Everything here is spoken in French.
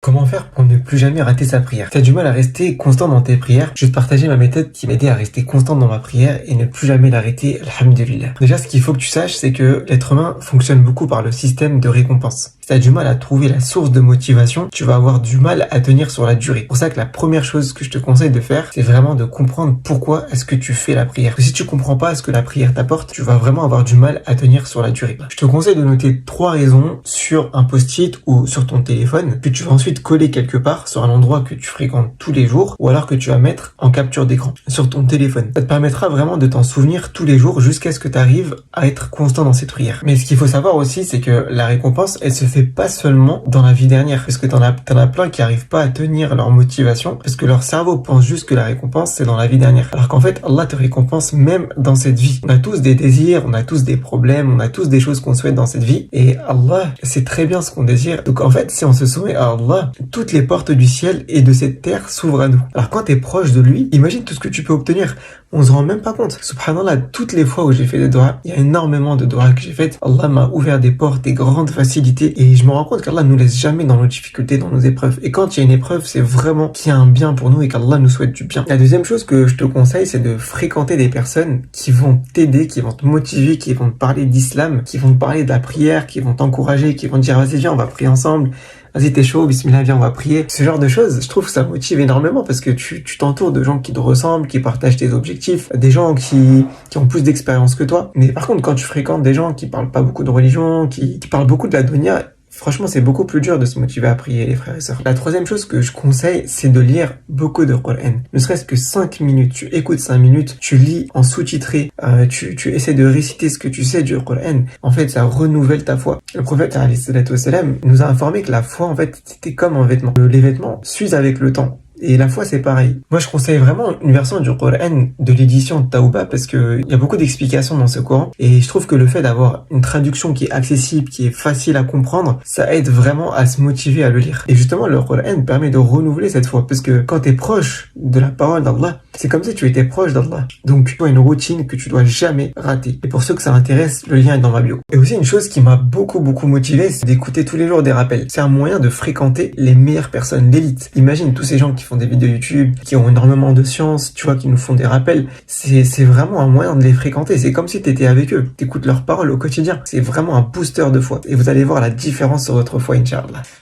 Comment faire pour ne plus jamais rater sa prière? T'as du mal à rester constant dans tes prières? Je vais te partager ma méthode qui m'aidait à rester constant dans ma prière et ne plus jamais l'arrêter, alhamdulillah. Déjà, ce qu'il faut que tu saches, c'est que l'être humain fonctionne beaucoup par le système de récompense. Si t'as du mal à trouver la source de motivation, tu vas avoir du mal à tenir sur la durée. C'est pour ça que la première chose que je te conseille de faire, c'est vraiment de comprendre pourquoi est-ce que tu fais la prière. Parce que si tu comprends pas ce que la prière t'apporte, tu vas vraiment avoir du mal à tenir sur la durée. Je te conseille de noter 3 raisons sur un post-it ou sur ton téléphone que tu vas ensuite coller quelque part sur un endroit que tu fréquentes tous les jours ou alors que tu vas mettre en capture d'écran sur ton téléphone. Ça te permettra vraiment de t'en souvenir tous les jours jusqu'à ce que tu arrives à être constant dans cette prière. Mais ce qu'il faut savoir aussi, c'est que la récompense, elle se fait pas seulement dans la vie dernière, parce que t'en as plein qui arrivent pas à tenir leur motivation parce que leur cerveau pense juste que la récompense c'est dans la vie dernière. Alors qu'en fait, Allah te récompense même dans cette vie. On a tous des désirs, on a tous des problèmes, on a tous des choses qu'on souhaite dans cette vie et Allah sait très bien ce qu'on désire. Donc en fait, si on se soumet à Allah, toutes les portes du ciel et de cette terre s'ouvrent à nous. Alors quand t'es proche de lui, imagine tout ce que tu peux obtenir. On se rend même pas compte. Subhanallah, toutes les fois où j'ai fait des doigts, il y a énormément de doigts que j'ai faites. Allah m'a ouvert des portes, des grandes facilités et je me rends compte qu'Allah nous laisse jamais dans nos difficultés, dans nos épreuves. Et quand il y a une épreuve, c'est vraiment qu'il y a un bien pour nous et qu'Allah nous souhaite du bien. La deuxième chose que je te conseille, c'est de fréquenter des personnes qui vont t'aider, qui vont te motiver, qui vont te parler d'islam, qui vont te parler de la prière, qui vont t'encourager, qui vont te dire vas-y viens, on va prier ensemble. Vas-y, t'es chaud, bismillah, viens, on va prier. Ce genre de choses, je trouve que ça motive énormément parce que tu t'entoures de gens qui te ressemblent, qui partagent tes objectifs, des gens qui ont plus d'expérience que toi. Mais par contre, quand tu fréquentes des gens qui parlent pas beaucoup de religion, qui parlent beaucoup de la dunya, franchement, c'est beaucoup plus dur de se motiver à prier, les frères et sœurs. La troisième chose que je conseille, c'est de lire beaucoup de Coran. Ne serait-ce que 5 minutes. Tu écoutes 5 minutes, tu lis en sous-titré, tu essaies de réciter ce que tu sais du Coran. En fait, ça renouvelle ta foi. Le prophète, alayhi salatu wassalam, nous a informé que la foi, en fait, c'était comme un vêtement. Les vêtements s'usent avec le temps. Et la foi, c'est pareil. Moi, je conseille vraiment une version du Coran de l'édition Tawba parce que il y a beaucoup d'explications dans ce Coran. Et je trouve que le fait d'avoir une traduction qui est accessible, qui est facile à comprendre, ça aide vraiment à se motiver à le lire. Et justement, le Coran permet de renouveler cette foi parce que quand t'es proche de la parole d'Allah, c'est comme si tu étais proche d'Allah. Donc, tu as une routine que tu dois jamais rater. Et pour ceux que ça intéresse, le lien est dans ma bio. Et aussi, une chose qui m'a beaucoup motivé, c'est d'écouter tous les jours des rappels. C'est un moyen de fréquenter les meilleures personnes, l'élite. Imagine tous ces gens qui font des vidéos YouTube, qui ont énormément de science, tu vois, qui nous font des rappels. C'est vraiment un moyen de les fréquenter. C'est comme si t'étais avec eux. T'écoutes leurs paroles au quotidien. C'est vraiment un booster de foi. Et vous allez voir la différence sur votre foi, Inch'Allah.